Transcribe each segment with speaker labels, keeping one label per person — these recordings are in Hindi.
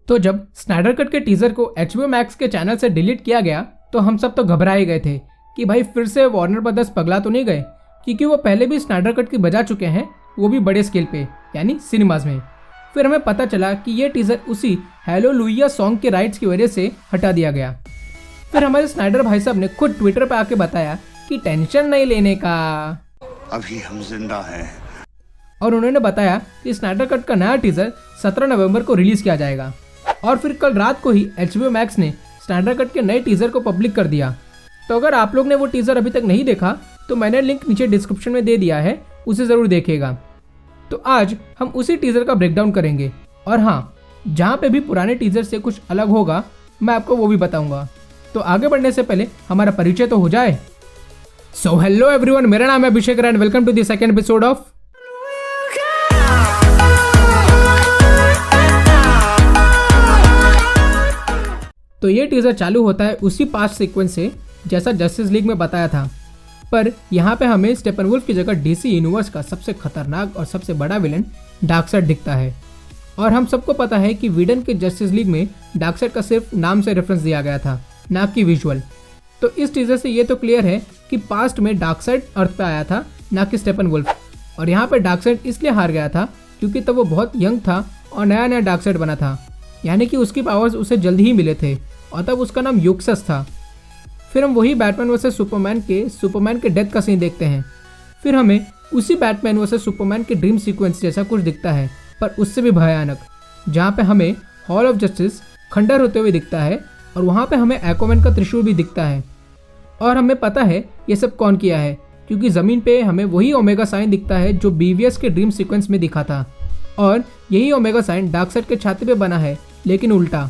Speaker 1: तो जब स्नाइडर कट के टीजर को HBO मैक्स के चैनल से डिलीट किया गया तो हम सब तो घबराए गए थे कि भाई फिर से वार्नर ब्रदर्स पगला तो नहीं गए, क्योंकि वो पहले भी स्नाइडर कट की बजा चुके हैं, वो भी बड़े स्केल पे यानी सिनेमाज में। फिर हमें पता चला कि ये टीजर उसी हालेलुया सॉन्ग के राइट्स की वजह से हटा दिया गया। फिर हमारे स्नाइडर भाई साहब ने खुद ट्विटर पे आके बताया कि टेंशन नहीं लेने का,
Speaker 2: अभी हम जिंदा हैं।
Speaker 1: और उन्होंने बताया कि स्नाइडर कट का नया टीजर 17 नवंबर को रिलीज किया जाएगा। और फिर कल रात को ही HBO मैक्स ने स्नाइडर कट के नए टीजर को पब्लिक कर दिया। तो अगर आप लोग ने वो टीजर अभी तक नहीं देखा तो मैंने लिंक नीचे डिस्क्रिप्शन में दे दिया है, उसे जरूर देखिएगा। तो आज हम उसी टीजर का ब्रेकडाउन करेंगे, और हाँ, जहाँ पे भी पुराने टीजर से कुछ अलग होगा मैं आपको वो भी बताऊंगा। तो आगे बढ़ने से पहले हमारा परिचय तो हो जाए। सो हेलो एवरीवन, मेरा नाम है Abhishek and welcome to the second episode of तो ये टीजर चालू होता है उसी पास्ट सीक्वेंस से जैसा जस्टिस लीग में बताया था, पर यहाँ पे हमें स्टेपनवुल्फ की जगह DC यूनिवर्स का सबसे खतरनाक और सबसे बड़ा विलन डार्कसाइड दिखता है। और हम सबको पता है कि विडन के जस्टिस लीग में डार्कसाइड का सिर्फ नाम से रेफरेंस दिया गया था, ना कि विजुअल। तो इस टीजर से ये तो क्लियर है कि पास्ट में डार्कसाइड अर्थ पे आया था, ना कि स्टेपनवुल्फ। और यहाँ पे डार्कसाइड इसलिए हार गया था क्योंकि तब वो बहुत यंग था और नया नया डार्कसाइड बना था, यानी कि उसकी पावर्स उसे जल्दी ही मिले थे, और तब उसका नाम यूक्सस था। फिर हम वही बैटमैन वर्सेस सुपरमैन के डेथ का सीन देखते हैं। फिर हमें उसी बैटमैन वर्सेस सुपरमैन के ड्रीम सीक्वेंस जैसा कुछ दिखता है, पर उससे भी भयानक, जहाँ पे हमें हॉल ऑफ जस्टिस खंडर होते हुए दिखता है, और वहाँ पे हमें एक्वामैन का त्रिशूल भी दिखता है। और हमें पता है ये सब कौन किया है, क्योंकि ज़मीन पे हमें वही ओमेगा साइन दिखता है जो BVS के ड्रीम सीक्वेंस में दिखा था, और यही ओमेगा साइन डार्कसाइड के छाती पे बना है लेकिन उल्टा।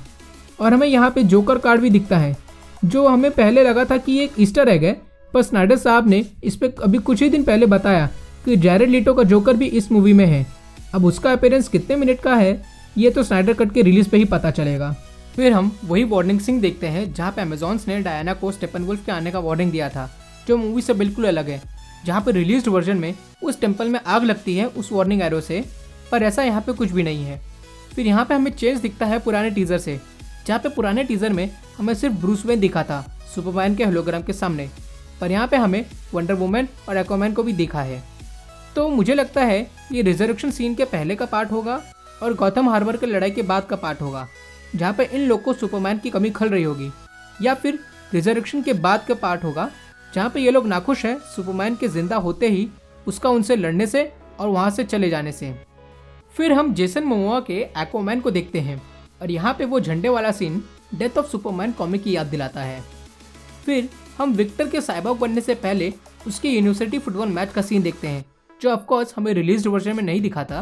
Speaker 1: और हमें यहाँ पे जोकर कार्ड भी दिखता है, जो हमें पहले लगा था कि ये एक ईस्टर एग है, पर स्नाइडर साहब ने इस पे अभी कुछ ही दिन पहले बताया कि जैरेड लीटो का जोकर भी इस मूवी में है। अब उसका अपीयरेंस कितने मिनट का है ये तो स्नाइडर कट के रिलीज पे ही पता चलेगा। फिर हम वही वार्निंग सीन देखते हैं जहाँ पे अमेजॉन्स ने डायना को स्टेपनवुल्फ के आने का वार्निंग दिया था, जो मूवी से बिल्कुल अलग है। जहाँ पे रिलीज्ड वर्जन में उस टेम्पल में आग लगती है उस वार्निंग एरो से, पर ऐसा यहाँ पे कुछ भी नहीं है। फिर यहाँ पे हमें चेंज दिखता है पुराने टीजर से, जहाँ पे पुराने टीजर में हमें सिर्फ ब्रूस वेन दिखा था सुपरमैन के होलोग्राम के सामने, पर यहाँ पे हमें वंडर वुमन और एक्वामैन को भी दिखा है। तो मुझे लगता है ये रिजर्वेक्शन सीन के पहले का पार्ट होगा और गॉथम हार्बर के लड़ाई के बाद का पार्ट होगा, जहाँ पे इन लोग को सुपरमैन की कमी खल रही होगी, या फिर रिजर्वेक्शन के बाद का पार्ट होगा जहाँ पे ये लोग नाखुश हैं सुपरमैन के जिंदा होते ही उसका उनसे लड़ने से और वहाँ से चले जाने से। फिर हम जेसन मोमोआ के एक्वामैन को देखते हैं, और यहाँ पे वो झंडे वाला scene death of Superman comic की याद दिलाता है। फिर हम विक्टर के साइबॉर्ग बनने से पहले उसके यूनिवर्सिटी फुटबॉल मैच का सीन देखते हैं, जो ऑफकोर्स हमें रिलीज्ड वर्जन में नहीं दिखा था,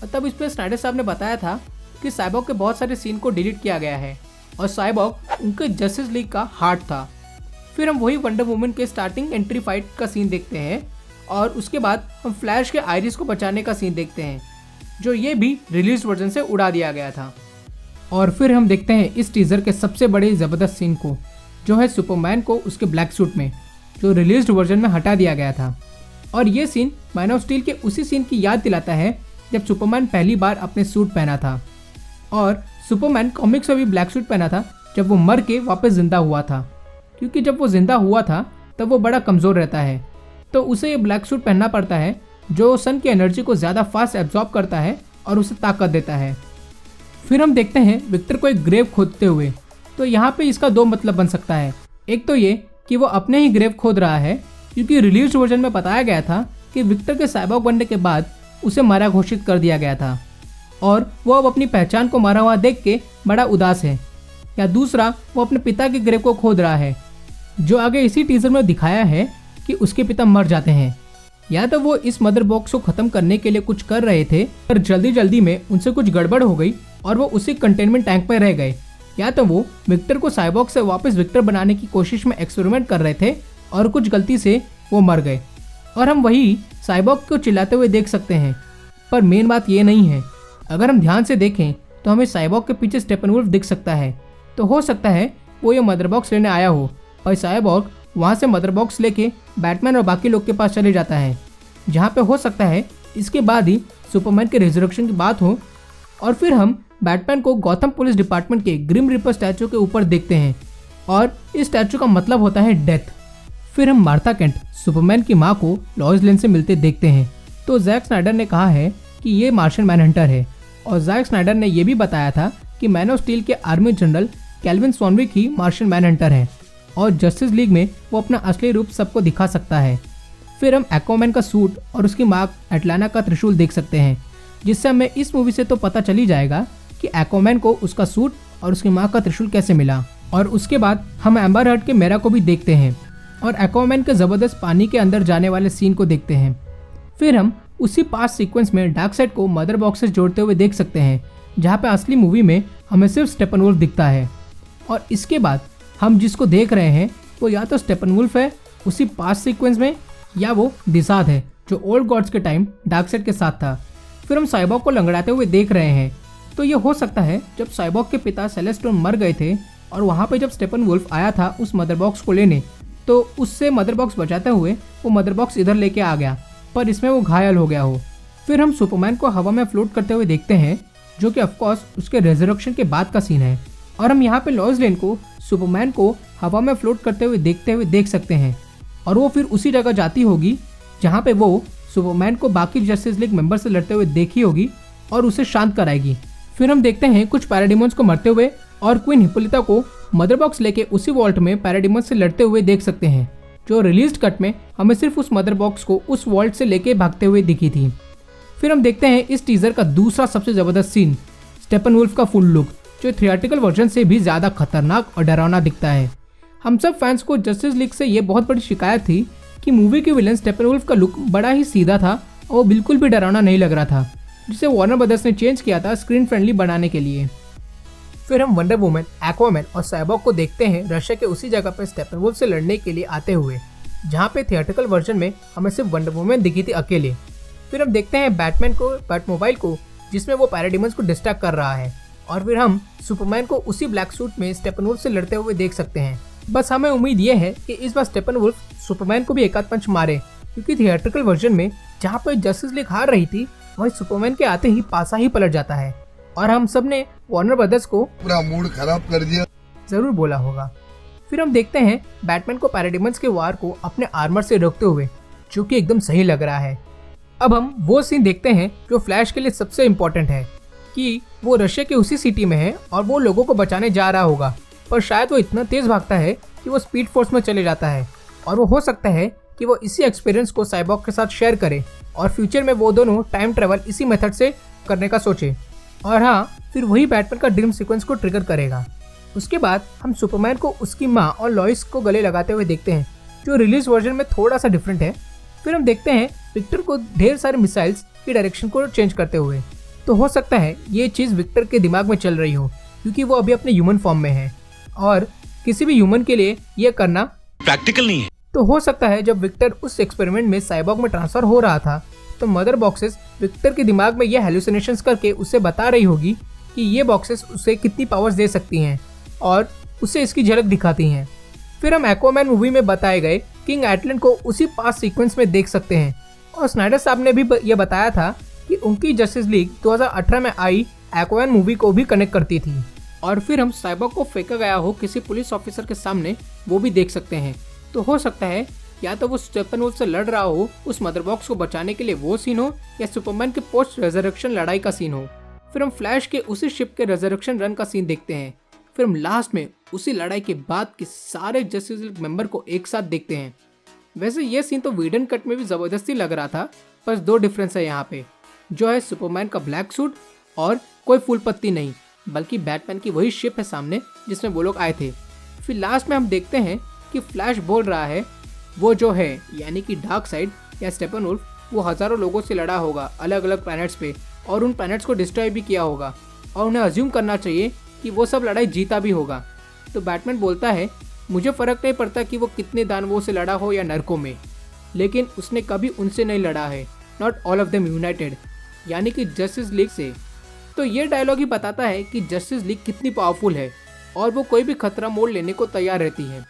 Speaker 1: और तब इस पर स्नाइडर साहब ने बताया था कि साइबॉर्ग के बहुत सारे सीन को डिलीट किया गया है और साइबॉर्ग उनके जस्टिस लीग का हार्ट था। फिर हम वही वंडर वुमन के स्टार्टिंग एंट्री फाइट का सीन देखते हैं, और उसके बाद हम फ्लैश के आयरिस को बचाने का सीन देखते हैं, जो ये भी रिलीज वर्जन से उड़ा दिया गया था। और फिर हम देखते हैं इस टीजर के सबसे बड़े ज़बरदस्त सीन को, जो है सुपरमैन को उसके ब्लैक सूट में, जो रिलीज्ड वर्जन में हटा दिया गया था। और ये सीन मैन ऑफ स्टील के उसी सीन की याद दिलाता है जब सुपरमैन पहली बार अपने सूट पहना था, और सुपरमैन कॉमिक्स में भी ब्लैक सूट पहना था जब वो मर के वापस जिंदा हुआ था, क्योंकि जब वो जिंदा हुआ था तब वो बड़ा कमज़ोर रहता है, तो उसे ये ब्लैक सूट पहनना पड़ता है जो सन की एनर्जी को ज़्यादा फास्ट एब्जॉर्ब करता है और उसे ताकत देता है। फिर हम देखते हैं विक्टर को एक ग्रेव खोदते हुए, तो यहाँ पे इसका दो मतलब बन सकता है। एक तो ये कि वो अपने ही ग्रेव खोद रहा है, क्योंकि रिलीज वर्जन में बताया गया था कि विक्टर के साइबॉर्ग बनने के बाद उसे मारा घोषित कर दिया गया था, और वो अब अपनी पहचान को मारा हुआ देख के बड़ा उदास है। या दूसरा, वो अपने पिता के ग्रेव को खोद रहा है, जो आगे इसी टीजर में दिखाया है कि उसके पिता मर जाते हैं। या तो वो इस मदर बॉक्स को खत्म करने के लिए कुछ कर रहे थे, पर जल्दी में उनसे कुछ गड़बड़ हो गई और वो उसी कंटेनमेंट टैंक में रह गए, या तो वो विक्टर को साइबॉर्ग से वापस विक्टर बनाने की कोशिश में एक्सपेरिमेंट कर रहे थे और कुछ गलती से वो मर गए। और हम वही साइबॉर्ग को चिल्लाते हुए देख सकते हैं, पर मेन बात ये नहीं है। अगर हम ध्यान से देखें तो हमें साइबॉर्ग के पीछे स्टेपनवुल्फ दिख सकता है, तो हो सकता है वो ये मदर बॉक्स लेने आया हो, और साइबॉर्ग वहाँ से मदर बॉक्स लेके बैटमैन और बाकी लोग के पास चले जाता है, जहाँ पे हो सकता है इसके बाद ही सुपरमैन के रिजर्वेक्शन की बात हो। और फिर हम बैटमैन को गॉथम पुलिस डिपार्टमेंट के ग्रिम रिपर स्टैचू के ऊपर देखते हैं और इस स्टैचू का मतलब होता है डेथ। फिर हम मार्था केंट सुपरमैन की माँ को लॉइस लेन से मिलते देखते हैं। तो जैक स्नाइडर ने कहा है कि ये मार्शियन मैनहंटर है और जैक स्नाइडर ने यह भी बताया था कि मैन ऑफ स्टील के आर्मी जनरल कैल्विन स्वॉनविक ही मार्शियन मैनहंटर है और जस्टिस लीग में वो अपना असली रूप सबको दिखा सकता है। फिर हम एक्वामैन का सूट और उसकी माँ एटलाना का त्रिशूल देख सकते हैं, जिससे हमें इस मूवी से तो पता चल ही जाएगा कि एक्वामैन को उसका सूट और उसकी माँ का त्रिशूल कैसे मिला। और उसके बाद हम एम्बर हर्ड के मेरा को भी देखते हैं और एक्वामैन के ज़बरदस्त पानी के अंदर जाने वाले सीन को देखते हैं। फिर हम उसी पास्ट सीक्वेंस में डार्कसाइड को मदर बॉक्स से जोड़ते हुए देख सकते हैं, जहाँ पे असली मूवी में हमें सिर्फ स्टेपनवुल्फ दिखता है। और इसके बाद हम जिसको देख रहे हैं वो या तो स्टेपनवुल्फ है उसी पास्ट सीक्वेंस में, या वो डिसाद है जो ओल्ड गॉड्स के टाइम डार्कसाइड के साथ था। फिर हम साइबॉर्ग को लंगड़ाते हुए देख रहे हैं, तो ये हो सकता है जब साइबॉर्ग के पिता सेलेस्टोन मर गए थे और वहाँ पे जब स्टेपनवुल्फ आया था उस मदर बॉक्स को लेने, तो उससे मदर बॉक्स बचाते हुए वो मदर बॉक्स इधर लेके आ गया, पर इसमें वो घायल हो गया हो। फिर हम सुपरमैन को हवा में फ्लोट करते हुए देखते हैं, जो कि ऑफकोर्स उसके रेजरेक्शन के बाद का सीन है। और हम यहाँ पे लॉइस लेन को सुपरमैन को हवा में फ्लोट करते हुए देखते हुए देख सकते हैं और वो फिर उसी जगह जाती होगी जहाँ पे वो सुपरमैन को बाकी जस्टिस लीग मेंबर से लड़ते हुए देखी होगी और उसे शांत कराएगी। फिर हम देखते हैं कुछ पैराडिमोन्स को मरते हुए और क्वीन हिप्पोलिटा को मदर बॉक्स लेके उसी वॉल्ट में पैराडिमोन्स से लड़ते हुए देख सकते हैं, जो रिलीज्ड कट में हमें सिर्फ उस मदर बॉक्स को उस वॉल्ट से लेके भागते हुए दिखी थी। फिर हम देखते हैं इस टीजर का दूसरा सबसे जबरदस्त सीन, स्टेपनवुल्फ का फुल लुक, जो थिएट्रिकल वर्जन से भी ज्यादा खतरनाक और डरावना दिखता है। हम सब फैंस को जस्टिस लीग से ये बहुत बड़ी शिकायत थी कि मूवी के विलन स्टेपनवुल्फ का लुक बड़ा ही सीधा था और वो बिल्कुल भी डरावना नहीं लग रहा था, जिसे वार्नर ब्रदर्स ने चेंज किया था स्क्रीन फ्रेंडली बनाने के लिए। फिर हम वंडर वुमन, एक्वामैन और साइबॉर्ग को देखते हैं रशिया के उसी जगह पर स्टेपनवुल्फ से लड़ने के लिए आते हुए, जहाँ पे थिएट्रिकल वर्जन में हमें सिर्फ वंडर वुमन दिखी थी अकेले। फिर हम देखते हैं बैटमैन को बैटमोबाइल को, जिसमें वो पैराडिमन्स को डिस्ट्रैक्ट कर रहा है। और फिर हम सुपरमैन को उसी ब्लैक सूट में स्टेपनवुल्फ से लड़ते हुए देख सकते हैं। बस हमें उम्मीद ये है कि इस बार स्टेपनवुल्फ सुपरमैन को भी एक आध पंच मारे, क्योंकि थिएट्रिकल वर्जन में जहाँ पर जस्टिस लीग हार रही थी वही सुपरमैन के आते ही पासा ही पलट जाता है और हम सब ने वार्नर ब्रदर्स को
Speaker 3: पूरा मूड खराब कर दिया
Speaker 1: जरूर बोला होगा। फिर हम देखते हैं बैटमैन को पैराडिमन्स के वार को अपने आर्मर से रोकते हुए, जो कि एकदम सही लग रहा है। अब हम वो सीन देखते हैं जो फ्लैश के लिए सबसे इम्पोर्टेंट है, कि वो रशिया के उसी सिटी में है और वो लोगों को बचाने जा रहा होगा, पर शायद वो इतना तेज भागता है कि वो स्पीड फोर्स में चले जाता है और वो हो सकता है कि वो इसी एक्सपीरियंस को साइबॉर्ग के साथ शेयर करे और फ्यूचर में वो दोनों टाइम ट्रेवल इसी मेथड से करने का सोचे। और हाँ, फिर वही बैटमैन का ड्रीम सीक्वेंस को ट्रिगर करेगा। उसके बाद हम सुपरमैन को उसकी माँ और लॉइस को गले लगाते हुए देखते हैं, जो रिलीज वर्जन में थोड़ा सा डिफरेंट है। फिर हम देखते हैं विक्टर को ढेर सारे मिसाइल्स की डायरेक्शन को चेंज करते हुए, तो हो सकता है ये चीज़ विक्टर के दिमाग में चल रही हो, क्योंकि वो अभी अपने ह्यूमन फॉर्म में है और किसी भी ह्यूमन के लिए ये करना
Speaker 2: प्रैक्टिकल नहीं है।
Speaker 1: तो हो सकता है जब विक्टर उस एक्सपेरिमेंट में साइबॉर्ग में ट्रांसफर हो रहा था, तो मदर बॉक्सेस विक्टर के दिमाग में ये हेलुसिनेशंस करके उसे बता रही होगी कि ये बॉक्सेस उसे कितनी पावर्स दे सकती हैं और उसे इसकी झलक दिखाती हैं। फिर हम एक्वामैन मूवी में बताए गए किंग एटलैंड को उसी पास्ट सीक्वेंस में देख सकते हैं और स्नाइडर साहब ने भी ये बताया था कि उनकी जस्टिस लीग 2018 में आई एक्वामैन मूवी को भी कनेक्ट करती थी। और फिर हम साइबॉर्ग को फेंका गया हो किसी पुलिस ऑफिसर के सामने, वो भी देख सकते हैं। तो हो सकता है या तो वो स्टेपनवुल्फ से लड़ रहा हो उस मदर बॉक्स को बचाने के लिए वो सीन हो, या सुपरमैन के पोस्ट रेजरेक्शन लड़ाई का सीन हो। फिर हम फ्लैश के उसी शिप के रेजरेक्शन रन का सीन देखते हैं। फिर हम लास्ट में उसी लड़ाई के बाद के सारे जस्टिस लीग मेंबर को एक साथ देखते हैं। वैसे ये सीन तो वीडन कट में भी जबरदस्ती लग रहा था, बस दो डिफरेंस है यहाँ पे, जो है सुपरमैन का ब्लैक सूट और कोई फूल पत्ती नहीं, बल्कि बैटमैन की वही शिप है सामने जिसमें वो लोग आए थे। फिर लास्ट में हम देखते हैं कि फ्लैश बोल रहा है वो जो है यानी कि डार्कसाइड या स्टेपनवुल्फ वो हज़ारों लोगों से लड़ा होगा अलग अलग प्लैनेट्स पे और उन प्लैनेट्स को डिस्ट्रॉय भी किया होगा और उन्हें अज्यूम करना चाहिए कि वो सब लड़ाई जीता भी होगा। तो बैटमैन बोलता है मुझे फ़र्क नहीं पड़ता कि वो कितने दानवों से लड़ा हो या नरकों में, लेकिन उसने कभी उनसे नहीं लड़ा है, not all of them United, यानी कि जस्टिस लीग से। तो ये डायलॉग ही बताता है कि जस्टिस लीग कितनी पावरफुल है और वो कोई भी खतरा मोड़ लेने को तैयार रहती है।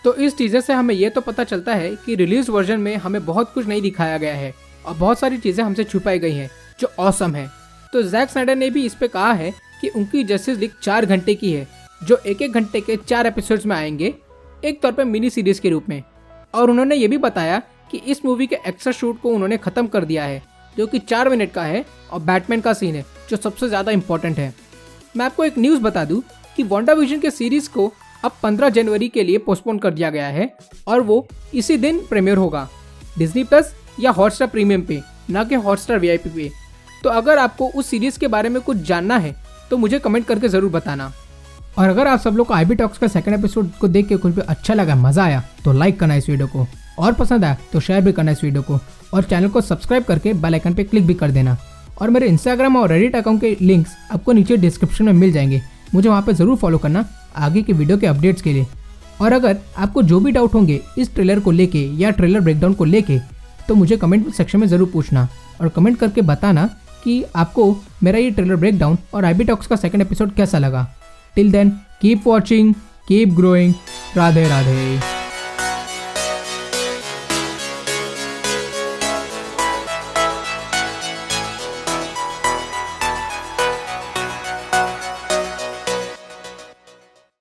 Speaker 1: तो इस टीजर से हमें ये तो पता चलता है कि रिलीज वर्जन में हमें बहुत कुछ नहीं दिखाया गया है और बहुत सारी चीज़ें हमसे छुपाई गई हैं जो ऑसम है। तो जैक स्नाइडर ने भी इस पे कहा है कि उनकी जस्टिस लीग 4 घंटे की है, जो एक घंटे के 4 एपिसोड्स में आएंगे, एक तौर पे मिनी सीरीज के रूप में। और उन्होंने ये भी बताया कि इस मूवी के एक्स्ट्रा शूट को उन्होंने खत्म कर दिया है, जो कि 4 मिनट का है और बैटमैन का सीन है जो सबसे ज़्यादा इंपॉर्टेंट है। मैं आपको एक न्यूज़ बता दूं कि वांडाविजन के सीरीज़ को अब 15 जनवरी के लिए पोस्टपोन कर दिया गया है और वो इसी दिन प्रीमियर होगा डिज्नी प्लस या हॉटस्टार प्रीमियम पे, ना कि हॉटस्टार वीआईपी पे। तो अगर आपको उस सीरीज़ के बारे में कुछ जानना है तो मुझे कमेंट करके ज़रूर बताना। और अगर आप सब लोग को आईबी टॉक्स का सेकंड एपिसोड को देख के कुछ भी अच्छा लगा, मज़ा आया, तो लाइक करना इस वीडियो को, और पसंद आया तो शेयर भी करना इस वीडियो को, और चैनल को सब्सक्राइब करके बेल आइकन पे क्लिक भी कर देना। और मेरे इंस्टाग्राम और रेडिट अकाउंट के लिंक्स आपको नीचे डिस्क्रिप्शन में मिल जाएंगे, मुझे वहाँ पे ज़रूर फॉलो करना आगे की वीडियो के अपडेट्स के लिए। और अगर आपको जो भी डाउट होंगे इस ट्रेलर को लेके या ट्रेलर ब्रेकडाउन को लेके, तो मुझे कमेंट सेक्शन में ज़रूर पूछना और कमेंट करके बताना कि आपको मेरा ये ट्रेलर ब्रेकडाउन और आईबी टॉक्स का सेकंड एपिसोड कैसा लगा। Till then keep watching, keep growing, Radhe Radhe.